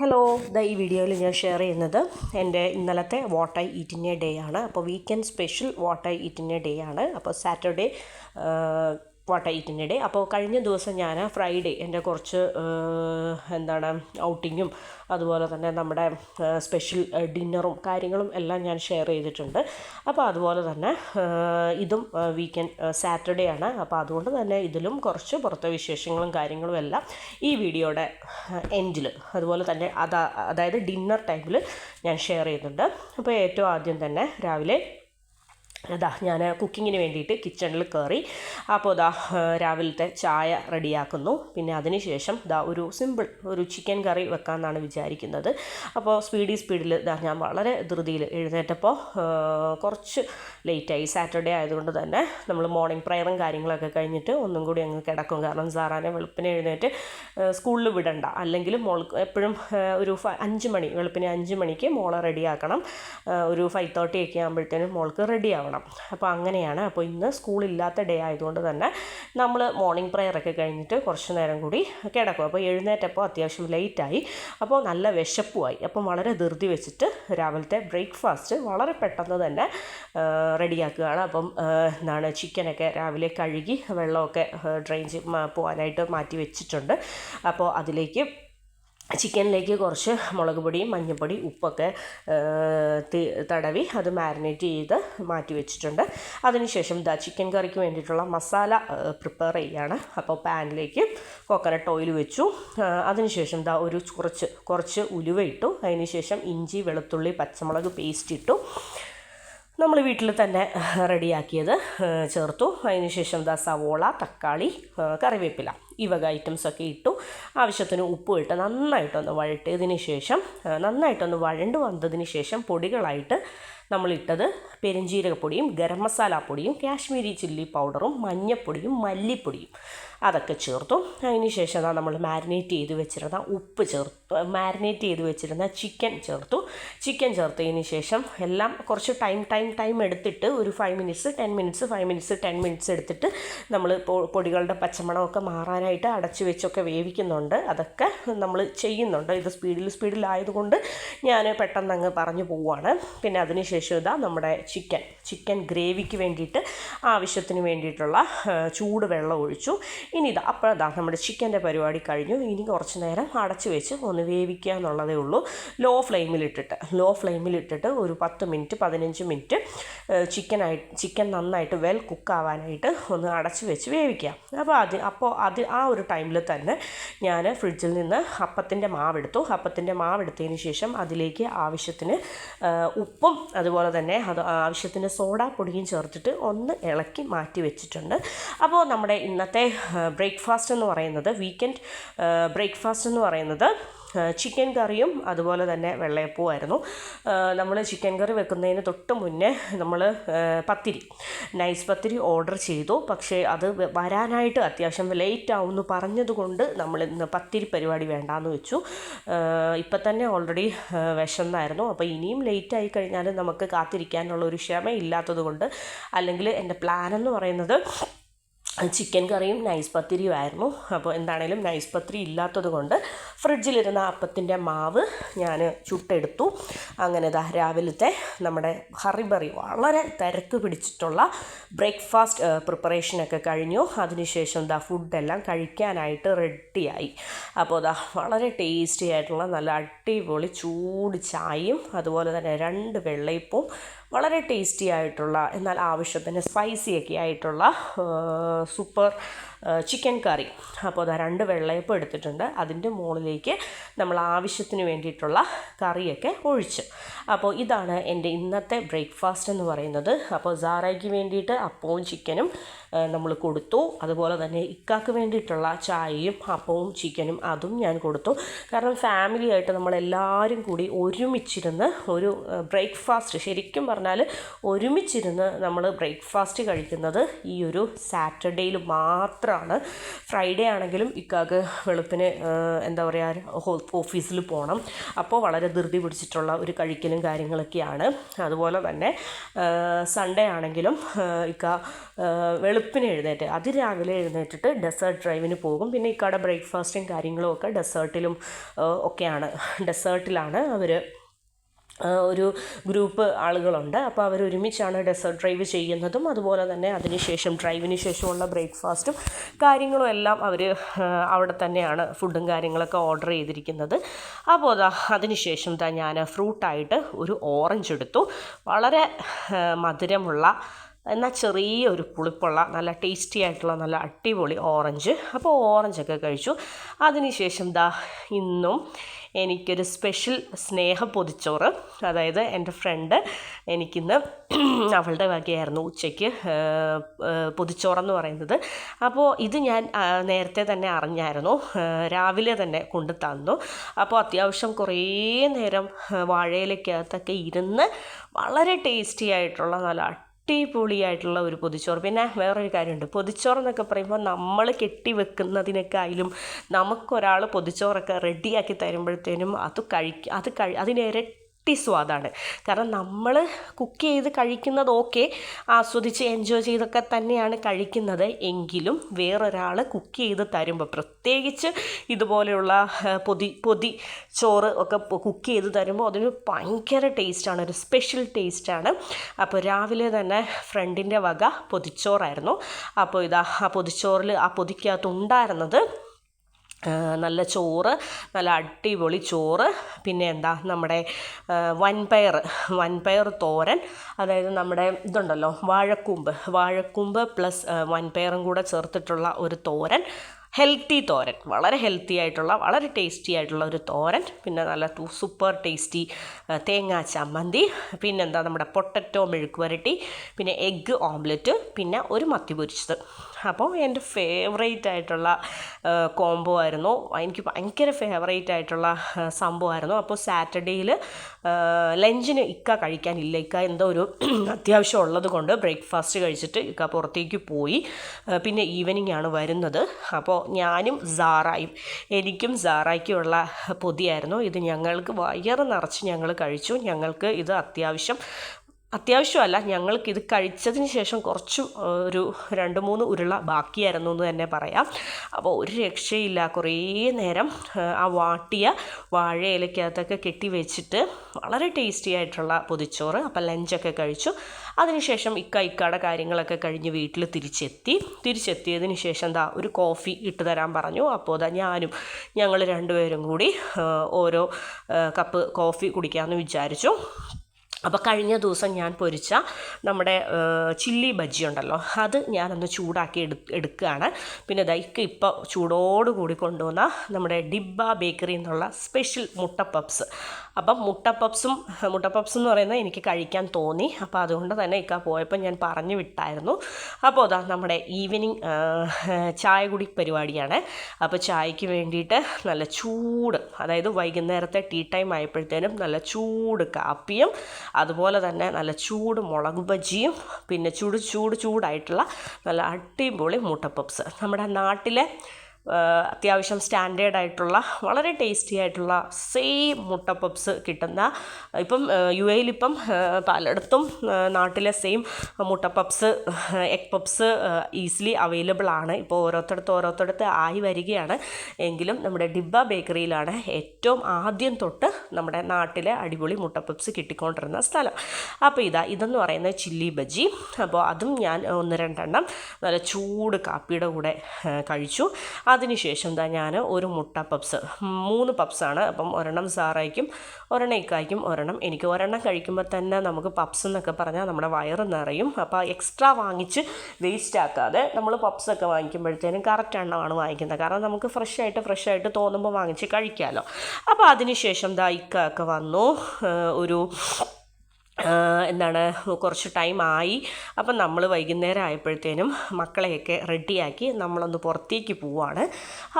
Hello, ഈ വീഡിയോയിൽ ഞാൻ ഷെയർ ചെയ്യുന്നത് എൻ്റെ ഇന്നലത്തെ what I eat in a day ആണ്. അപ്പോൾ weekend special what I eat in a day ആണ്. അപ്പോൾ Saturday what I eat in a day. അപ്പോൾ കഴിഞ്ഞ ദിവസം ഞാൻ ഫ്രൈഡേ എൻ്റെ കുറച്ച് ഔട്ടിങ്ങും അതുപോലെ തന്നെ നമ്മുടെ സ്പെഷ്യൽ ഡിന്നറും കാര്യങ്ങളും എല്ലാം ഞാൻ ഷെയർ ചെയ്തിട്ടുണ്ട്. അപ്പോൾ അതുപോലെ തന്നെ ഇതും വീക്കെൻഡ് സാറ്റർഡേ ആണ്. അപ്പോൾ അതുകൊണ്ട് തന്നെ ഇതിലും കുറച്ച് പുറത്തെ വിശേഷങ്ങളും കാര്യങ്ങളും എല്ലാം ഈ വീഡിയോയുടെ എൻഡിൽ അതുപോലെ തന്നെ അതായത് ഡിന്നർ ടൈമിൽ ഞാൻ ഷെയർ ചെയ്യുന്നുണ്ട്. അപ്പോൾ ഏറ്റവും ആദ്യം തന്നെ രാവിലെ ഞാൻ കുക്കിങ്ങിന് വേണ്ടിയിട്ട് കിച്ചണിൽ കയറി. അപ്പോൾ രാവിലത്തെ ചായ റെഡിയാക്കുന്നു. പിന്നെ അതിനുശേഷം ഒരു സിമ്പിൾ ഒരു ചിക്കൻ കറി വെക്കാമെന്നാണ് വിചാരിക്കുന്നത്. അപ്പോൾ സ്പീഡിൽ ഞാൻ വളരെ ധൃതിയിൽ എഴുന്നേറ്റപ്പോൾ കുറച്ച് ലേറ്റായി. സാറ്റർഡേ ആയതുകൊണ്ട് തന്നെ നമ്മൾ മോർണിംഗ് പ്രയറും കാര്യങ്ങളൊക്കെ കഴിഞ്ഞിട്ട് ഒന്നും കൂടി അങ്ങ് കിടക്കും. കാരണം സാറാനെ വെളുപ്പിനെ എഴുന്നേറ്റ് സ്കൂളിൽ വിടണ്ട, അല്ലെങ്കിൽ മോൾക്ക് എപ്പോഴും ഒരു 5 മണി വെളുപ്പിനെ 5 മണിക്ക് മോളെ റെഡിയാക്കണം. ഒരു 5:30 ഒക്കെ ആകുമ്പോഴത്തേനും മോൾക്ക് റെഡിയാവണം. അപ്പോൾ അങ്ങനെയാണ്. അപ്പോൾ ഇന്ന് സ്കൂളില്ലാത്ത ഡേ ആയതുകൊണ്ട് തന്നെ നമ്മൾ മോർണിംഗ് പ്രയറൊക്കെ കഴിഞ്ഞിട്ട് കുറച്ച് നേരം കൂടി കിടക്കും. അപ്പോൾ എഴുന്നേറ്റപ്പോൾ അത്യാവശ്യം ലേറ്റായി. അപ്പോൾ നല്ല വിശപ്പുമായി. അപ്പം വളരെ ധൃതി വെച്ചിട്ട് രാവിലത്തെ ബ്രേക്ക്ഫാസ്റ്റ് വളരെ പെട്ടെന്ന് തന്നെ റെഡിയാക്കുകയാണ്. അപ്പം ചിക്കനൊക്കെ രാവിലെ കഴുകി വെള്ളമൊക്കെ ഡ്രെയിൻ പോകാനായിട്ട് മാറ്റി വെച്ചിട്ടുണ്ട്. അപ്പോൾ ചിക്കനിലേക്ക് കുറച്ച് മുളക് പൊടിയും മഞ്ഞൾപ്പൊടി ഉപ്പൊക്കെ തടവി അത് മാരിനേറ്റ് ചെയ്ത് മാറ്റി വെച്ചിട്ടുണ്ട്. അതിനുശേഷം ചിക്കൻ കറിക്ക് വേണ്ടിയിട്ടുള്ള മസാല പ്രിപ്പയർ ചെയ്യുകയാണ്. അപ്പോൾ പാനിലേക്ക് കോക്കനട്ട് ഓയിൽ വെച്ചു. അതിനുശേഷം കുറച്ച് ഉലുവ ഇട്ടു. അതിനുശേഷം ഇഞ്ചി വെളുത്തുള്ളി പച്ചമുളക് പേസ്റ്റ് ഇട്ടു. നമ്മൾ വീട്ടിൽ തന്നെ റെഡിയാക്കിയത് ചേർത്തു. അതിനുശേഷം സവോള, തക്കാളി, കറിവേപ്പില ഈ വക ഐറ്റംസൊക്കെ ഇട്ടു. ആവശ്യത്തിന് ഉപ്പും ഇട്ട് നന്നായിട്ടൊന്ന് വഴറ്റിയതിന് ശേഷം നന്നായിട്ടൊന്ന് വഴണ്ട് വന്നതിന് ശേഷം പൊടികളായിട്ട് നമ്മളിട്ടത് പെരുംജീരകപ്പൊടിയും ഗരം മസാലപ്പൊടിയും കാശ്മീരി ചില്ലി പൗഡറും മഞ്ഞൾപ്പൊടിയും മല്ലിപ്പൊടിയും അതൊക്കെ ചേർത്തു. അതിന് ശേഷം നമ്മൾ മാരിനേറ്റ് ചെയ്ത് വെച്ചിരുന്ന ചിക്കൻ ചേർത്തു. ചിക്കൻ ചേർത്തതിന് ശേഷം എല്ലാം കുറച്ച് ടൈം എടുത്തിട്ട് ഒരു 5 മിനിറ്റ്സ് 10 മിനിറ്റ്സ് എടുത്തിട്ട് നമ്മൾ പൊടികളുടെ പച്ചമണമൊക്കെ മാറാനായിട്ട് അടച്ചു വെച്ചൊക്കെ വേവിക്കുന്നുണ്ട്. അതൊക്കെ നമ്മൾ ചെയ്യുന്നുണ്ട്. ഇത് സ്പീഡിലായതുകൊണ്ട് ഞാൻ പെട്ടെന്ന് അങ്ങ് പറഞ്ഞു പോവുകയാണ്. പിന്നെ അതിനുശേഷം നമ്മുടെ ചിക്കൻ ഗ്രേവിക്ക് വേണ്ടിയിട്ട് ആവശ്യത്തിന് വേണ്ടിയിട്ടുള്ള ചൂട് വെള്ളം ഒഴിച്ചു. ഇനി അപ്പോൾ നമ്മുടെ ചിക്കൻ്റെ പരിപാടി കഴിഞ്ഞു. ഇനി കുറച്ച് നേരം അടച്ചു വെച്ച് ഒന്ന് വേവിക്കുക എന്നുള്ളതേ ഉള്ളൂ. ലോ ഫ്ലെയിമിലിട്ടിട്ട് ഒരു 10 മിനിറ്റ് 15 മിനിറ്റ് ചിക്കൻ നന്നായിട്ട് വെൽ കുക്കാവാനായിട്ട് ഒന്ന് അടച്ചു വെച്ച് വേവിക്കാം. അപ്പോൾ ആ ഒരു ടൈമിൽ തന്നെ ഞാൻ ഫ്രിഡ്ജിൽ നിന്ന് അപ്പത്തിൻ്റെ മാവെടുത്തതിന് ശേഷം അതിലേക്ക് ആവശ്യത്തിന് ഉപ്പും അതുപോലെ തന്നെ ആവശ്യത്തിന് സോഡാപ്പൊടിയും ചേർത്തിട്ട് ഒന്ന് ഇളക്കി മാറ്റി വെച്ചിട്ടുണ്ട്. അപ്പോൾ നമ്മുടെ ഇന്നത്തെ ബ്രേക്ക്ഫാസ്റ്റ് എന്ന് പറയുന്നത് വീക്കെൻഡ് ബ്രേക്ക്ഫാസ്റ്റ് എന്ന് പറയുന്നത് ചിക്കൻ കറിയും അതുപോലെ തന്നെ വെള്ളയപ്പവുമായിരുന്നു. നമ്മൾ ചിക്കൻ കറി വെക്കുന്നതിന് തൊട്ട് മുന്നേ നമ്മൾ നൈസ് പത്തിരി ഓർഡർ ചെയ്തു. പക്ഷേ അത് വരാനായിട്ട് അത്യാവശ്യം ലേറ്റ് ആവുമെന്ന് പറഞ്ഞതുകൊണ്ട് നമ്മൾ ഇന്ന് പത്തിരി പരിപാടി വേണ്ടാന്ന് വെച്ചു. ഇപ്പം തന്നെ ഓൾറെഡി വിശന്നായിരുന്നു. അപ്പോൾ ഇനിയും ലേറ്റായി കഴിഞ്ഞാൽ നമുക്ക് കാത്തിരിക്കാനുള്ള ഒരു ക്ഷമയില്ലാത്തത് കൊണ്ട്, അല്ലെങ്കിൽ എൻ്റെ പ്ലാനെന്ന് പറയുന്നത് ചിക്കൻ കറിയും നൈസ് പത്തിരിയും ആയിരുന്നു. അപ്പോൾ എന്താണേലും നൈസ് പത്തിരി ഇല്ലാത്തത് കൊണ്ട് ഫ്രിഡ്ജിലിരുന്ന അപ്പത്തിൻ്റെ മാവ് ഞാൻ ചുട്ടെടുത്തു. അങ്ങനെ രാവിലത്തെ നമ്മുടെ ഹറിബറി വളരെ തിരക്ക് പിടിച്ചിട്ടുള്ള ബ്രേക്ക്ഫാസ്റ്റ് പ്രിപ്പറേഷനൊക്കെ കഴിഞ്ഞു. അതിനുശേഷം ഫുഡെല്ലാം കഴിക്കാനായിട്ട് റെഡിയായി. അപ്പോൾ വളരെ ടേസ്റ്റി ആയിട്ടുള്ള നല്ല അടിപൊളി ചൂട് ചായയും അതുപോലെ തന്നെ 2 വെള്ളയപ്പവും വളരെ ടേസ്റ്റി ആയിട്ടുള്ള എന്നാൽ ആവശ്യത്തിന് സ്പൈസിയൊക്കെ ആയിട്ടുള്ള സൂപ്പർ ചിക്കൻ കറി. അപ്പോൾ 2 വെള്ളയപ്പം എടുത്തിട്ടുണ്ട്. അതിൻ്റെ മുകളിലേക്ക് നമ്മൾ ആവശ്യത്തിന് വേണ്ടിയിട്ടുള്ള കറിയൊക്കെ ഒഴിച്ച്. അപ്പോൾ ഇതാണ് എൻ്റെ ഇന്നത്തെ ബ്രേക്ക്ഫാസ്റ്റ് എന്ന് പറയുന്നത്. അപ്പോൾ സാറയ്ക്ക് വേണ്ടിയിട്ട് അപ്പവും ചിക്കനും നമ്മൾ കൊടുത്തു. അതുപോലെ തന്നെ ഇക്കാക്ക് വേണ്ടിയിട്ടുള്ള ചായയും അപ്പവും ചിക്കനും അതും ഞാൻ കൊടുത്തു. കാരണം ഫാമിലി ആയിട്ട് നമ്മളെല്ലാവരും കൂടി ഒരുമിച്ചിരുന്ന് ഒരു ബ്രേക്ക്ഫാസ്റ്റ്, ശരിക്കും പറഞ്ഞാൽ ഒരുമിച്ചിരുന്ന് നമ്മൾ ബ്രേക്ക്ഫാസ്റ്റ് കഴിക്കുന്നത് ഈ ഒരു സാറ്റർഡേയിൽ മാത്രമാണ്. റെയറാണ്. ഫ്രൈഡേ ആണെങ്കിലും ഇക്കാക്ക് വെളുപ്പിന് എന്താ പറയുക ഓഫീസിൽ പോകണം. അപ്പോൾ വളരെ ധൃതി പിടിച്ചിട്ടുള്ള ഒരു കഴിക്കലും കാര്യങ്ങളൊക്കെയാണ്. അതുപോലെ തന്നെ സൺഡേ ആണെങ്കിലും ഇക്ക വെളുപ്പിന് എഴുന്നേറ്റ് അതിരാവിലെ എഴുന്നേറ്റിട്ട് ഡെസേർട്ട് ഡ്രൈവിന് പോകും. പിന്നെ ഇക്കയുടെ ബ്രേക്ക്ഫാസ്റ്റും കാര്യങ്ങളും ഒക്കെ ഡെസേർട്ടിലാണ് അവർ ഒരു ഗ്രൂപ്പ് ആളുകളുണ്ട്. അപ്പോൾ അവർ ഒരുമിച്ചാണ് ഡെസേർട്ട് ഡ്രൈവ് ചെയ്യുന്നതും. അതുപോലെ തന്നെ അതിനുശേഷം ഡ്രൈവിന് ശേഷമുള്ള ബ്രേക്ക്ഫാസ്റ്റും കാര്യങ്ങളും എല്ലാം അവർ അവിടെ തന്നെയാണ് ഫുഡും കാര്യങ്ങളൊക്കെ ഓർഡർ ചെയ്തിരിക്കുന്നത്. അപ്പോൾ അതിനുശേഷം ഞാൻ ഫ്രൂട്ടായിട്ട് ഒരു ഓറഞ്ച് എടുത്തു. വളരെ മധുരമുള്ള എന്നാൽ ചെറിയൊരു പുളിപ്പുള്ള നല്ല ടേസ്റ്റി ആയിട്ടുള്ള നല്ല അടിപൊളി ഓറഞ്ച്. അപ്പോൾ ഓറഞ്ചൊക്കെ കഴിച്ചു. അതിനുശേഷം ഇന്നും എനിക്കൊരു സ്പെഷ്യൽ സ്നേഹ പൊതിച്ചോറ്, അതായത് എൻ്റെ ഫ്രണ്ട് എനിക്കിന്ന് അവളുടെ വകയായിരുന്നു ഉച്ചയ്ക്ക് പൊതിച്ചോറെന്ന് പറയുന്നത്. അപ്പോൾ ഇത് ഞാൻ നേരത്തെ തന്നെ അറിഞ്ഞായിരുന്നു, രാവിലെ തന്നെ കൊണ്ട് തന്നു. അപ്പോൾ അത്യാവശ്യം കുറേ നേരം വാഴയിലക്കകത്തൊക്കെ ഇരുന്ന് വളരെ ടേസ്റ്റി ആയിട്ടുള്ള നല്ല അടിപൊളിയായിട്ടുള്ള ഒരു പൊതിച്ചോറ്. പിന്നെ വേറൊരു കാര്യമുണ്ട്, പൊതിച്ചോറെന്നൊക്കെ പറയുമ്പോൾ നമ്മൾ കെട്ടി വെക്കുന്നതിനേക്കാളും നമുക്കൊരാൾ പൊതിച്ചോറൊക്കെ റെഡിയാക്കി തരുമ്പോഴത്തേനും അതിനിരട്ടി സ്വാദാണ്. കാരണം നമ്മൾ കുക്ക് ചെയ്ത് കഴിക്കുന്നത് ആസ്വദിച്ച് എൻജോയ് ചെയ്തൊക്കെ തന്നെയാണ് കഴിക്കുന്നത്. എങ്കിലും വേറൊരാൾ കുക്ക് ചെയ്ത് തരുമ്പോൾ, പ്രത്യേകിച്ച് ഇതുപോലെയുള്ള പൊതി ചോറ് ഒക്കെ കുക്ക് ചെയ്ത് തരുമ്പോൾ അതിന് ഭയങ്കര ടേസ്റ്റാണ്, ഒരു സ്പെഷ്യൽ ടേസ്റ്റാണ്. അപ്പോൾ രാവിലെ തന്നെ ഫ്രണ്ടിൻ്റെ വക പൊതിച്ചോറായിരുന്നു. അപ്പോൾ ആ പൊതിച്ചോറിൽ ആ പൊതിക്കകത്ത് ഉണ്ടായിരുന്നത് നല്ല ചോറ്, നല്ല അടിപൊളി ചോറ്, പിന്നെ നമ്മുടെ വൻപയർ തോരൻ, അതായത് നമ്മുടെ ഇതുണ്ടല്ലോ വാഴക്കൂമ്പ് പ്ലസ് വൻപയറും കൂടെ ചേർത്തിട്ടുള്ള ഒരു തോരൻ, ഹെൽത്തി തോരൻ, വളരെ ഹെൽത്തി ആയിട്ടുള്ള വളരെ ടേസ്റ്റി ആയിട്ടുള്ള ഒരു തോരൻ. പിന്നെ നല്ല സൂപ്പർ ടേസ്റ്റി തേങ്ങാ ചമ്മന്തി, പിന്നെന്താ നമ്മുടെ പൊട്ടറ്റോ മെഴുക്ക് വരട്ടി, പിന്നെ എഗ്ഗ് ഓംലെറ്റ്, പിന്നെ ഒരു മത്തി പൊരിച്ചത്. അപ്പോൾ എൻ്റെ ഫേവറേറ്റ് ആയിട്ടുള്ള കോംബോ ആയിരുന്നു, എനിക്ക് ഭയങ്കര ഫേവറേറ്റ് ആയിട്ടുള്ള സംഭവമായിരുന്നു. അപ്പോൾ സാറ്റർഡേയിൽ ലഞ്ചിന് ഇക്ക കഴിക്കാനില്ല, ഇക്ക എന്തോ ഒരു അത്യാവശ്യം ഉള്ളത് കൊണ്ട് ബ്രേക്ക്ഫാസ്റ്റ് കഴിച്ചിട്ട് ഇക്ക പുറത്തേക്ക് പോയി. പിന്നെ ഈവനിങ് ആണ് വരുന്നത്. അപ്പോൾ ഞാനും എനിക്കും സാറായ്ക്കുമുള്ള പൊതിയായിരുന്നു ഇത്. ഞങ്ങൾക്ക് വയറ് നിറച്ച് ഞങ്ങൾ കഴിച്ചു. ഞങ്ങൾക്ക് ഇത് അത്യാവശ്യമല്ല, ഞങ്ങൾക്കിത് കഴിച്ചതിന് ശേഷം കുറച്ച് ഒരു 2-3 ഉരുള ബാക്കിയായിരുന്നു എന്ന് തന്നെ പറയാം. അപ്പോൾ ഒരു രക്ഷയില്ല, കുറേ നേരം ആ വാട്ടിയ വാഴയിലക്കകത്തൊക്കെ കെട്ടി വെച്ചിട്ട് വളരെ ടേസ്റ്റി ആയിട്ടുള്ള പൊതിച്ചോറ്. അപ്പോൾ ലഞ്ചൊക്കെ കഴിച്ചു. അതിനുശേഷം ഇക്കയുടെ കാര്യങ്ങളൊക്കെ കഴിഞ്ഞ് വീട്ടിൽ തിരിച്ചെത്തിയതിന് ശേഷം ഒരു കോഫി ഇട്ട് തരാൻ പറഞ്ഞു. അപ്പോൾ ഞങ്ങൾ രണ്ടുപേരും കൂടി ഓരോ കപ്പ് കോഫി കുടിക്കാമെന്ന് വിചാരിച്ചു. അപ്പോൾ കഴിഞ്ഞ ദിവസം ഞാൻ പൊരിച്ച നമ്മുടെ ചില്ലി ബജ്ജി ഉണ്ടല്ലോ, അത് ഞാനൊന്ന് ചൂടാക്കി എടുക്കുകയാണ്. പിന്നെ ഇപ്പോൾ ചൂടോടുകൂടി കൊണ്ടുവന്ന നമ്മുടെ ഡിബ്ബ ബേക്കറി എന്നുള്ള സ്പെഷ്യൽ മുട്ട പപ്സ്. അപ്പം മുട്ട പപ്സ് എന്ന് പറയുന്നത് എനിക്ക് കഴിക്കാൻ തോന്നി. അപ്പോൾ അതുകൊണ്ട് തന്നെ പോയപ്പോൾ ഞാൻ പറഞ്ഞു വിട്ടായിരുന്നു. അപ്പോൾ നമ്മുടെ ഈവനിങ് ചായ കുടി പരിപാടിയാണ്. അപ്പോൾ ചായക്ക് വേണ്ടിയിട്ട് നല്ല ചൂട്, അതായത് വൈകുന്നേരത്തെ ടീ ടൈം ആയപ്പോഴത്തേനും നല്ല ചൂട് കാപ്പിയും അതുപോലെ തന്നെ നല്ല ചൂട് മുളക് ബജിയും പിന്നെ ചൂടായിട്ടുള്ള നല്ല അടിപൊളി മുട്ട പപ്സ്. നമ്മുടെ നാട്ടിലെ അത്യാവശ്യം സ്റ്റാൻഡേർഡ് ആയിട്ടുള്ള വളരെ ടേസ്റ്റി ആയിട്ടുള്ള സെയിം മുട്ട പപ്സ് കിട്ടുന്ന, ഇപ്പം UAE ഇപ്പം പലയിടത്തും നാട്ടിലെ സെയിം മുട്ട puffs egg puffs easily available ആണ്. ഇപ്പോൾ ഓരോരുത്തടുത്ത് ആയി വരികയാണ്. എങ്കിലും നമ്മുടെ ഡിബ്ബ ബേക്കറിയിലാണ് ഏറ്റവും ആദ്യം തൊട്ട് നമ്മുടെ നാട്ടിലെ അടിപൊളി മുട്ട പപ്സ് കിട്ടിക്കൊണ്ടിരുന്ന സ്ഥലം. അപ്പോൾ ഇതെന്ന് പറയുന്നത് ചില്ലി ബജി. അപ്പോൾ അതും ഞാൻ 1-2 എണ്ണം നല്ല ചൂട് കാപ്പിയുടെ കൂടെ കഴിച്ചു. അതിനുശേഷം ഞാൻ ഒരു മുട്ട പപ്സ്, 3 പപ്സാണ്. അപ്പം 1 സാറായിക്കും, 1 ഇക്കായ്ക്കും, 1 എനിക്ക്. 1 കഴിക്കുമ്പോൾ തന്നെ നമുക്ക് പപ്സ് എന്നൊക്കെ പറഞ്ഞാൽ നമ്മുടെ വയറ് നിറയും. അപ്പോൾ എക്സ്ട്രാ വാങ്ങിച്ച് വേസ്റ്റ് ആക്കാതെ നമ്മൾ പപ്സൊക്കെ വാങ്ങിക്കുമ്പോഴത്തേനും കറക്റ്റ് എണ്ണമാണ് വാങ്ങിക്കുന്നത്. കാരണം നമുക്ക് ഫ്രഷ് ആയിട്ട് തോന്നുമ്പോൾ വാങ്ങിച്ച് കഴിക്കാമല്ലോ. അപ്പോൾ അതിനുശേഷം ഇക്ക വന്നു. ഒരു എന്താണ് കുറച്ച് ടൈമായി. അപ്പം നമ്മൾ വൈകുന്നേരം ആയപ്പോഴത്തേനും മക്കളെയൊക്കെ റെഡിയാക്കി നമ്മളൊന്ന് പുറത്തേക്ക് പോവുകയാണ്.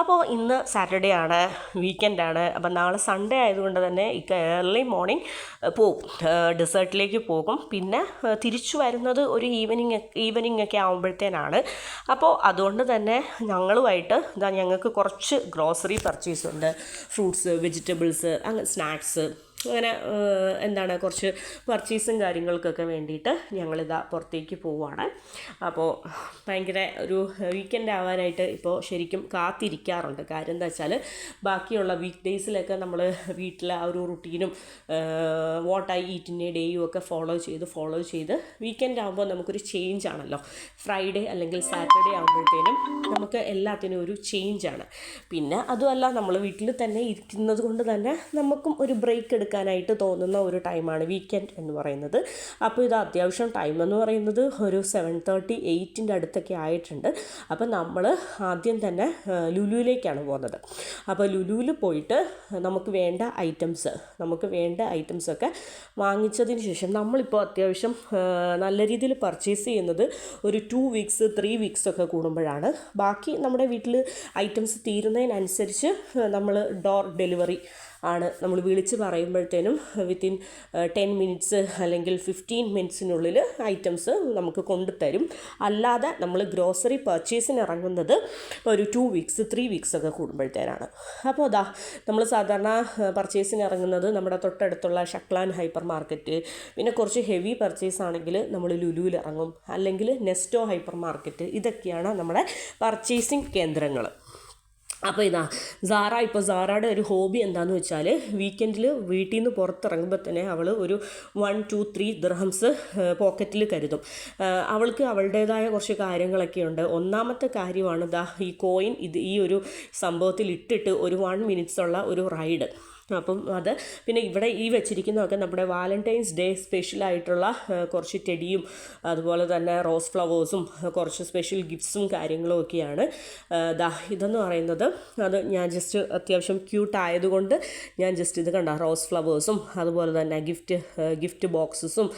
അപ്പോൾ ഇന്ന് സാറ്റർഡേ ആണ്, വീക്കെൻഡാണ്. അപ്പം നാളെ സൺഡേ ആയതുകൊണ്ട് തന്നെ ഏർലി മോർണിംഗ് പോവും, ഡെസേർട്ടിലേക്ക് പോകും. പിന്നെ തിരിച്ചു വരുന്നത് ഒരു ഈവനിങ് ഒക്കെ ആകുമ്പോഴത്തേനാണ്. അപ്പോൾ അതുകൊണ്ട് തന്നെ ഞങ്ങളുമായിട്ട് ഞങ്ങൾക്ക് കുറച്ച് ഗ്രോസറി പർച്ചേസ് ഉണ്ട്, ഫ്രൂട്ട്സ്, വെജിറ്റബിൾസ്, അങ്ങനെ സ്നാക്സ്, അങ്ങനെ എന്താണ് കുറച്ച് പർച്ചേസും കാര്യങ്ങൾക്കൊക്കെ വേണ്ടിയിട്ട് ഞങ്ങളിതാ പുറത്തേക്ക് പോവുകയാണ്. അപ്പോൾ ഭയങ്കര ഒരു വീക്കെൻഡ് ആവാനായിട്ട് ഇപ്പോൾ ശരിക്കും കാത്തിരിക്കാറുണ്ട്. കാര്യം എന്താ വെച്ചാൽ ബാക്കിയുള്ള വീക്ക് ഡേയ്സിലൊക്കെ നമ്മൾ വീട്ടിലെ ആ ഒരു റുട്ടീനും what I eat in a ഡേയും ഒക്കെ ഫോളോ ചെയ്ത് വീക്കെൻഡ് ആകുമ്പോൾ നമുക്കൊരു ചേഞ്ച് ആണല്ലോ. ഫ്രൈഡേ അല്ലെങ്കിൽ സാറ്റർഡേ ആകുമ്പോഴത്തേനും നമുക്ക് എല്ലാത്തിനും ഒരു ചേഞ്ചാണ്. പിന്നെ അതുമല്ല, നമ്മൾ വീട്ടിൽ തന്നെ ഇരിക്കുന്നത് കൊണ്ട് തന്നെ നമുക്കും ഒരു ബ്രേക്ക് എടുക്കാനായിട്ട് തോന്നുന്ന ഒരു ടൈമാണ് വീക്കെൻഡ് എന്ന് പറയുന്നത്. അപ്പോൾ ഇത് അത്യാവശ്യം ടൈം എന്ന് പറയുന്നത് ഒരു 7:30, 8 അടുത്തൊക്കെ ആയിട്ടുണ്ട്. അപ്പോൾ നമ്മൾ ആദ്യം തന്നെ ലുലുവിലേക്കാണ് പോകുന്നത്. അപ്പോൾ ലുലുവിൽ പോയിട്ട് നമുക്ക് വേണ്ട ഐറ്റംസൊക്കെ വാങ്ങിച്ചതിന് ശേഷം നമ്മളിപ്പോൾ അത്യാവശ്യം നല്ല രീതിയിൽ പർച്ചേസ് ചെയ്യുന്നത് ഒരു 2 വീക്സ് 3 വീക്സ് ഒക്കെ കൂടുമ്പോഴാണ്. ബാക്കി നമ്മുടെ വീട്ടിൽ ഐറ്റംസ് തീരുന്നതിനനുസരിച്ച് നമ്മൾ ഡോർ ഡെലിവറി ആണ്. നമ്മൾ വിളിച്ച് പറയുമ്പോഴത്തേനും വിത്തിൻ 10 മിനിറ്റ്സ് അല്ലെങ്കിൽ 15 മിനിറ്റ്സിനുള്ളിൽ ഐറ്റംസ് നമുക്ക് കൊണ്ടുതരും. അല്ലാതെ നമ്മൾ ഗ്രോസറി പർച്ചേസിന് ഇറങ്ങുന്നത് ഒരു 2 വീക്സ് 3 വീക്സ് ഒക്കെ കൂടുമ്പോഴത്തേനാണ്. അപ്പോൾ നമ്മൾ സാധാരണ പർച്ചേസിന് ഇറങ്ങുന്നത് നമ്മുടെ തൊട്ടടുത്തുള്ള ഷക്ലാൻ ഹൈപ്പർ മാർക്കറ്റ്, പിന്നെ കുറച്ച് ഹെവി പർച്ചേസ് ആണെങ്കിൽ നമ്മൾ ലുലുവിൽ ഇറങ്ങും, അല്ലെങ്കിൽ നെസ്റ്റോ ഹൈപ്പർ മാർക്കറ്റ്. ഇതൊക്കെയാണ് നമ്മുടെ പർച്ചേസിങ് കേന്ദ്രങ്ങൾ. അപ്പോൾ സാറയുടെ ഒരു ഹോബി എന്താണെന്ന് വെച്ചാൽ വീക്കെൻഡിൽ വീട്ടിൽ നിന്ന് പുറത്തിറങ്ങുമ്പോൾ തന്നെ അവൾ ഒരു 1, 2, 3 ദിർഹംസ് പോക്കറ്റിൽ കരുതും. അവൾക്ക് അവളുടേതായ കുറച്ച് കാര്യങ്ങളൊക്കെ ഉണ്ട്. ഒന്നാമത്തെ കാര്യമാണ് ഈ കോയിൻ ഈ ഒരു സംഭവത്തിൽ ഇട്ടിട്ട് ഒരു 1 മിനിറ്റ്സ് ഉള്ള ഒരു റൈഡ്. അപ്പം അത് പിന്നെ ഇവിടെ ഈ വെച്ചിരിക്കുന്നതൊക്കെ നമ്മുടെ വാലൻറ്റൈൻസ് ഡേ സ്പെഷ്യലായിട്ടുള്ള കുറച്ച് ടെഡിയും അതുപോലെ തന്നെ റോസ് ഫ്ലവേഴ്സും കുറച്ച് സ്പെഷ്യൽ ഗിഫ്റ്റ്സും കാര്യങ്ങളും ഒക്കെയാണ്. ഇതെന്ന് പറയുന്നത് അത് ഞാൻ ജസ്റ്റ് അത്യാവശ്യം ക്യൂട്ട് ആയതുകൊണ്ട് ഞാൻ ജസ്റ്റ് ഇത് കണ്ട റോസ് ഫ്ലവേഴ്സും അതുപോലെ തന്നെ ഗിഫ്റ്റ് ബോക്സസും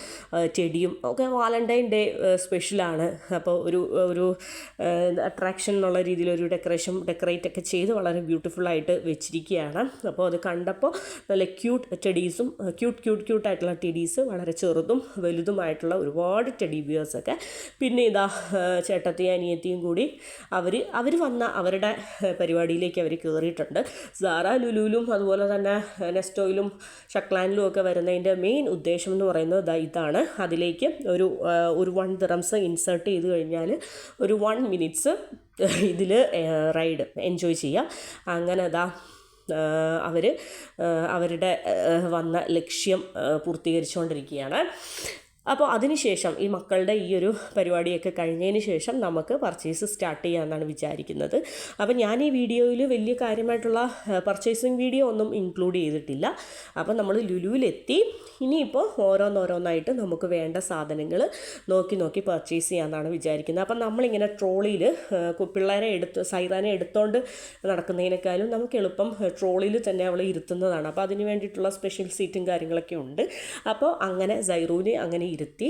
ടെഡിയും ഒക്കെ വാലൻറ്റൈൻ ഡേ സ്പെഷ്യലാണ്. അപ്പോൾ ഒരു അട്രാക്ഷൻ എന്നുള്ള രീതിയിൽ ഒരു ഡെക്കറേറ്റ് ഒക്കെ ചെയ്ത് വളരെ ബ്യൂട്ടിഫുള്ളായിട്ട് വെച്ചിരിക്കുകയാണ്. അപ്പോൾ അത് കണ്ടപ്പോൾ നല്ല ക്യൂട്ടായിട്ടുള്ള ടെഡീസ്, വളരെ ചെറുതും വലുതുമായിട്ടുള്ള ഒരുപാട് ടെഡി ബിയേഴ്സൊക്കെ. പിന്നെ ചേട്ടത്തിയും അനിയത്തിയും കൂടി അവർ വന്ന അവരുടെ പരിപാടിയിലേക്ക് അവർ കയറിയിട്ടുണ്ട്. സാറ ലുലുവിലും അതുപോലെ തന്നെ നെസ്റ്റോയിലും ഷക്ലാനിലും ഒക്കെ വരുന്നതിൻ്റെ മെയിൻ ഉദ്ദേശം എന്ന് പറയുന്നത് ഇതാണ്. അതിലേക്ക് ഒരു 1 ദിർഹംസ് ഇൻസേർട്ട് ചെയ്ത് കഴിഞ്ഞാൽ ഒരു 1 മിനിറ്റ്സ് ഇതിൽ റൈഡ് എൻജോയ് ചെയ്യാം. അങ്ങനെ അവരുടെ വന്ന ലക്ഷ്യം പൂർത്തീകരിച്ചുകൊണ്ടിരിക്കുകയാണ്. അപ്പോൾ അതിനുശേഷം ഈ മക്കളുടെ ഈ ഒരു പരിപാടിയൊക്കെ കഴിഞ്ഞതിന് ശേഷം നമുക്ക് പർച്ചേസ് സ്റ്റാർട്ട് ചെയ്യാമെന്നാണ് വിചാരിക്കുന്നത്. അപ്പോൾ ഞാൻ ഈ വീഡിയോയിൽ വലിയ കാര്യമായിട്ടുള്ള പർച്ചേസിങ് വീഡിയോ ഒന്നും ഇൻക്ലൂഡ് ചെയ്തിട്ടില്ല. അപ്പോൾ നമ്മൾ ലുലുവിലെത്തി. ഇനിയിപ്പോൾ ഓരോന്നായിട്ട് നമുക്ക് വേണ്ട സാധനങ്ങൾ നോക്കി പർച്ചേസ് ചെയ്യാമെന്നാണ് വിചാരിക്കുന്നത്. അപ്പം നമ്മളിങ്ങനെ ട്രോളിയിൽ പിള്ളേരെ സൈറാനെ എടുത്തുകൊണ്ട് നടക്കുന്നതിനേക്കാളും നമുക്ക് എളുപ്പം ട്രോളിയിൽ തന്നെ അവൾ ഇരുത്തുന്നതാണ്. അപ്പോൾ അതിന് വേണ്ടിയിട്ടുള്ള സ്പെഷ്യൽ സീറ്റും കാര്യങ്ങളൊക്കെ ഉണ്ട്. അപ്പോൾ അങ്ങനെ സൈറൂനെ അങ്ങനെ ഇരുത്തി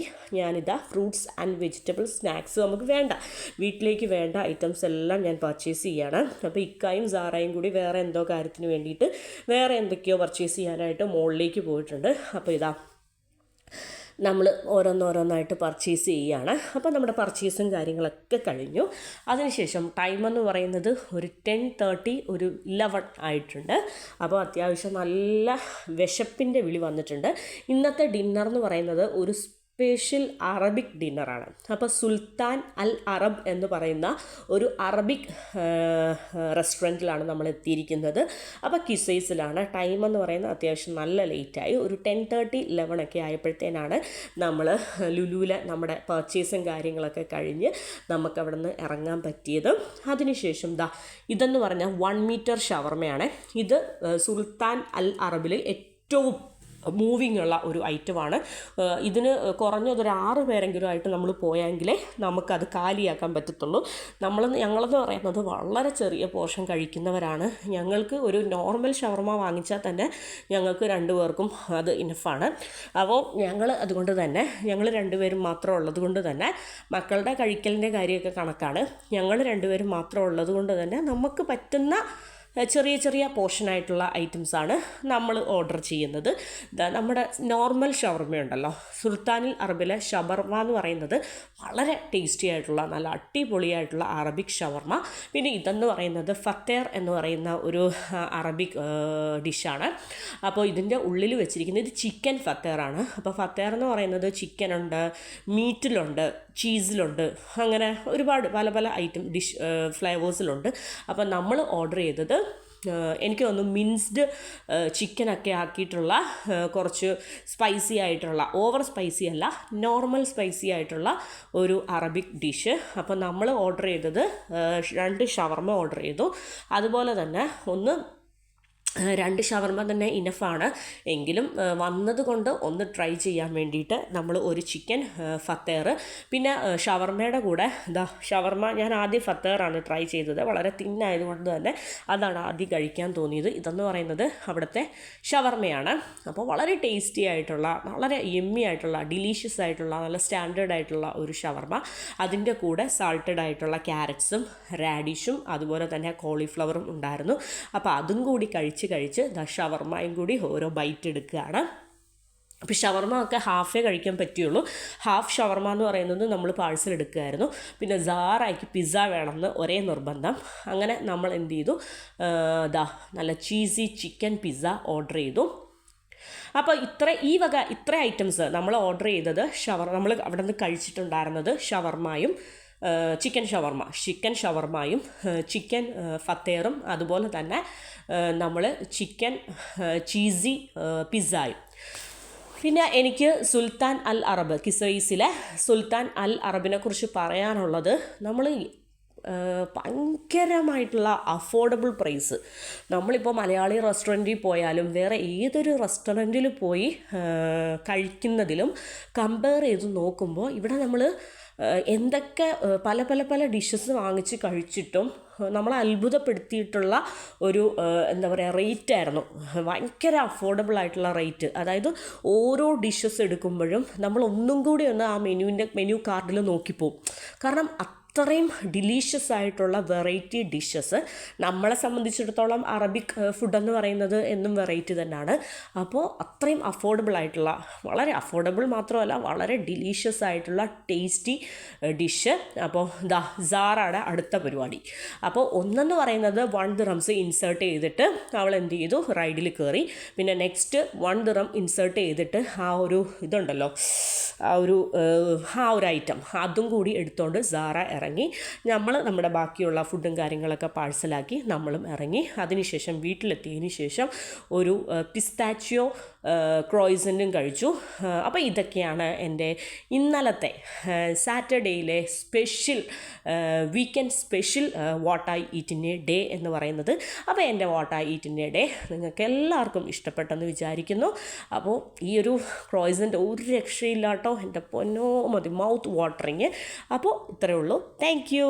ഫ്രൂട്ട്സ് ആൻഡ് വെജിറ്റബിൾസ് സ്നാക്സ് നമുക്ക് വീട്ടിലേക്ക് വേണ്ട ഐറ്റംസ് എല്ലാം ഞാൻ പർച്ചേസ് ചെയ്യുകയാണ്. അപ്പോൾ ഇക്കായും സാറയും കൂടി വേറെ എന്തോ കാര്യത്തിന് വേണ്ടിയിട്ട് വേറെ എന്തൊക്കെയോ പർച്ചേസ് ചെയ്യാനായിട്ട് മുകളിലേക്ക് പോയിട്ടുണ്ട്. അപ്പോൾ നമ്മൾ ഓരോന്നായിട്ട് പർച്ചേസ് ചെയ്യുകയാണ്. അപ്പോൾ നമ്മുടെ പർച്ചേസും കാര്യങ്ങളൊക്കെ കഴിഞ്ഞു. അതിനുശേഷം ടൈം എന്ന് പറയുന്നത് ഒരു 10:30 ഒരു 11 ആയിട്ടുണ്ട്. അപ്പോൾ അത്യാവശ്യം നല്ല വിശപ്പിൻ്റെ വിളി വന്നിട്ടുണ്ട്. ഇന്നത്തെ ഡിന്നർ എന്ന് പറയുന്നത് ഒരു സ്പെഷ്യൽ അറബിക് ഡിന്നറാണ്. അപ്പോൾ സുൽത്താൻ അൽ അറബ് എന്ന് പറയുന്ന ഒരു അറബിക് റെസ്റ്റോറൻറ്റിലാണ് നമ്മൾ എത്തിയിരിക്കുന്നത്. അപ്പോൾ കിസൈസിലാണ്. ടൈം എന്ന് പറയുന്നത് അത്യാവശ്യം നല്ല ലേറ്റായി. ഒരു 10:30, 11 ഒക്കെ ആയപ്പോഴത്തേനാണ് നമ്മൾ ലുലുവിലെ നമ്മുടെ പർച്ചേസും കാര്യങ്ങളൊക്കെ കഴിഞ്ഞ് നമുക്കവിടെ നിന്ന് ഇറങ്ങാൻ പറ്റിയത്. അതിനുശേഷം ഇതെന്ന് പറഞ്ഞാൽ 1 മീറ്റർ ഷവർമയാണ്. ഇത് സുൽത്താൻ അൽ അറബിൽ ഏറ്റവും മൂവിങ് ഉള്ള ഒരു ഐറ്റമാണ്. ഇതിന് കുറഞ്ഞതൊരു 6 പേരെങ്കിലും ആയിട്ട് നമ്മൾ പോയെങ്കിലേ നമുക്കത് കാലിയാക്കാൻ പറ്റത്തുള്ളൂ. ഞങ്ങളെന്ന് പറയുന്നത് വളരെ ചെറിയ പോർഷൻ കഴിക്കുന്നവരാണ്. ഞങ്ങൾക്ക് ഒരു നോർമൽ ഷവർമ വാങ്ങിച്ചാൽ തന്നെ ഞങ്ങൾക്ക് 2 പേർക്കും അത് ഇനഫാണ്. അപ്പോൾ അതുകൊണ്ട് തന്നെ ഞങ്ങൾ 2 പേരും മാത്രം ഉള്ളത് കൊണ്ട് തന്നെ മക്കളുടെ കഴിക്കലിൻ്റെ കാര്യമൊക്കെ കണക്കാണ്. ഞങ്ങൾ 2 പേരും മാത്രം ഉള്ളത് കൊണ്ട് തന്നെ നമുക്ക് പറ്റുന്ന ചെറിയ ചെറിയ പോർഷനായിട്ടുള്ള ഐറ്റംസാണ് നമ്മൾ ഓർഡർ ചെയ്യുന്നത്. നമ്മുടെ നോർമൽ ഷവർമയുണ്ടല്ലോ, സുൽത്താനിൽ അറബിലെ ഷവർമ എന്ന് പറയുന്നത് വളരെ ടേസ്റ്റി ആയിട്ടുള്ള നല്ല അടിപൊളിയായിട്ടുള്ള അറബിക് ഷവർമ. പിന്നെ ഇതെന്ന് പറയുന്നത് ഫത്തേർ എന്ന് പറയുന്ന ഒരു അറബിക് ഡിഷാണ്. അപ്പോൾ ഇതിൻ്റെ ഉള്ളിൽ വെച്ചിരിക്കുന്നത് ഇത് ചിക്കൻ ഫത്തേറാണ്. അപ്പോൾ ഫത്തേർ എന്ന് പറയുന്നത് ചിക്കനുണ്ട്, മീറ്റിലുണ്ട്, ചീസിലുണ്ട്, അങ്ങനെ ഒരുപാട് പല പല ഐറ്റം ഫ്ലേവേഴ്സിലുണ്ട്. അപ്പോൾ നമ്മൾ ഓർഡർ ചെയ്തത് എനിക്ക് തോന്നുന്നു മിൻസ്ഡ് ചിക്കനൊക്കെ ആക്കിയിട്ടുള്ള കുറച്ച് സ്പൈസി ആയിട്ടുള്ള, ഓവർ സ്പൈസി അല്ല, നോർമൽ സ്പൈസി ആയിട്ടുള്ള ഒരു അറബിക് ഡിഷ്. അപ്പോൾ നമ്മൾ ഓർഡർ ചെയ്തത് 2 ഷവർമ ഓർഡർ ചെയ്തു. അതുപോലെ തന്നെ 2 ഷവർമ തന്നെ ഇനഫാണ്. എങ്കിലും വന്നതുകൊണ്ട് ഒന്ന് ട്രൈ ചെയ്യാൻ വേണ്ടിയിട്ട് നമ്മൾ ഒരു ചിക്കൻ ഫത്തേർ, പിന്നെ ഷവർമയുടെ കൂടെ ഷവർമ ഞാൻ ആദ്യം ഫത്തേറാണ് ട്രൈ ചെയ്തത്. വളരെ തിന്നായതുകൊണ്ട് തന്നെ അതാണ് ആദ്യം കഴിക്കാൻ തോന്നിയത്. ഇതെന്ന് പറയുന്നത് അവിടുത്തെ ഷവർമയാണ്. അപ്പോൾ വളരെ ടേസ്റ്റി ആയിട്ടുള്ള, വളരെ യമ്മി ആയിട്ടുള്ള, ഡിലീഷ്യസ് ആയിട്ടുള്ള, നല്ല സ്റ്റാൻഡേർഡ് ആയിട്ടുള്ള ഒരു ഷവർമ. അതിൻ്റെ കൂടെ സാൾട്ടഡ് ആയിട്ടുള്ള ക്യാരറ്റ്സും റാഡിഷും അതുപോലെ തന്നെ കോളിഫ്ലവറും ഉണ്ടായിരുന്നു. അപ്പോൾ അതും കൂടി കഴിച്ച് ഷവർമയും കൂടി ഓരോ ബൈറ്റ് എടുക്കുകയാണ്. അപ്പോൾ ഷവർമ ഒക്കെ ഹാഫേ കഴിക്കാൻ പറ്റുള്ളൂ. ഹാഫ് ഷവർമ എന്ന് പറയുന്നത് നമ്മൾ പാഴ്സൽ എടുക്കുമായിരുന്നു. പിന്നെ സാറയ്ക്ക് പിസ്സ വേണമെന്ന് ഒരേ നിർബന്ധം. അങ്ങനെ നമ്മൾ എന്ത് ചെയ്തു, നല്ല ചീസി ചിക്കൻ പിസ്സ ഓർഡർ ചെയ്തു. അപ്പോൾ ഇത്ര ഐറ്റംസ് നമ്മൾ ഓർഡർ ചെയ്തത്. നമ്മൾ അവിടെ നിന്ന് കഴിച്ചിട്ടുണ്ടായിരുന്നത് ഷവർമയും ചിക്കൻ ഷവർമയും ചിക്കൻ ഫത്തേറും അതുപോലെ തന്നെ നമ്മൾ ചിക്കൻ ചീസി പിസ്സയും. പിന്നെ എനിക്ക് സുൽത്താൻ അൽ അറബ്, കിസ്വൈസിലെ സുൽത്താൻ അൽ അറബിനെ കുറിച്ച് പറയാനുള്ളത്, നമ്മൾ ഭയങ്കരമായിട്ടുള്ള അഫോർഡബിൾ പ്രൈസ്. നമ്മളിപ്പോൾ മലയാളി റെസ്റ്റോറൻറ്റിൽ പോയാലും വേറെ ഏതൊരു റെസ്റ്റോറൻറ്റിൽ പോയി കഴിക്കുന്നതിലും കമ്പയർ ചെയ്ത് നോക്കുമ്പോൾ ഇവിടെ നമ്മൾ എന്തൊക്കെ പല ഡിഷസ് വാങ്ങിച്ച് കഴിച്ചിട്ടും നമ്മളെ അത്ഭുതപ്പെടുത്തിയിട്ടുള്ള ഒരു റേറ്റായിരുന്നു. ഭയങ്കര അഫോർഡബിൾ ആയിട്ടുള്ള റേറ്റ്. അതായത് ഓരോ ഡിഷസ് എടുക്കുമ്പോഴും നമ്മൾ ഒന്നും കൂടി ഒന്ന് ആ മെനു കാർഡിൽ നോക്കിപ്പോവും. കാരണം അത്രയും ഡിലീഷ്യസ് ആയിട്ടുള്ള വെറൈറ്റി ഡിഷസ്. നമ്മളെ സംബന്ധിച്ചിടത്തോളം അറബിക് ഫുഡെന്ന് പറയുന്നത് എന്നും വെറൈറ്റി തന്നെയാണ്. അപ്പോൾ അത്രയും അഫോർഡബിൾ ആയിട്ടുള്ള, വളരെ അഫോർഡബിൾ മാത്രമല്ല വളരെ ഡിലീഷ്യസ് ആയിട്ടുള്ള ടേസ്റ്റി ഡിഷ്. അപ്പോൾ സാറയുടെ അടുത്ത പരിപാടി. അപ്പോൾ ഒന്നെന്ന് പറയുന്നത് 1 ദിറംസ് ഇൻസേർട്ട് ചെയ്തിട്ട് അവൾ എന്ത് ചെയ്തു, റൈഡിൽ കയറി. പിന്നെ നെക്സ്റ്റ് 1 ദിറം ഇൻസേർട്ട് ചെയ്തിട്ട് ആ ഒരു ഐറ്റം അതും കൂടി എടുത്തുകൊണ്ട് സാറ ഇറങ്ങി. നമ്മുടെ ബാക്കിയുള്ള ഫുഡും കാര്യങ്ങളൊക്കെ പാഴ്സലാക്കി നമ്മളും ഇറങ്ങി. അതിനുശേഷം വീട്ടിലെത്തിയതിന് ശേഷം ഒരു പിസ്താച്ചിയോ ക്രോയിസൻറ്റും കഴിച്ചു. അപ്പോൾ ഇതൊക്കെയാണ് എൻ്റെ ഇന്നലത്തെ സാറ്റർഡേയിലെ special weekend special what I eat in a day എന്ന് പറയുന്നത്. അപ്പോൾ എൻ്റെ what I eat in a day നിങ്ങൾക്ക് എല്ലാവർക്കും ഇഷ്ടപ്പെട്ടെന്ന് വിചാരിക്കുന്നു. അപ്പോൾ ഈ ഒരു ക്രോയിസൻറ്റ് ഒരു രക്ഷയില്ലാട്ടോ, എൻ്റെ പൊന്നോ മതി, മൗത്ത് വാട്ടറിങ്. അപ്പോൾ ഇത്രയേ ഉള്ളൂ. Thank you.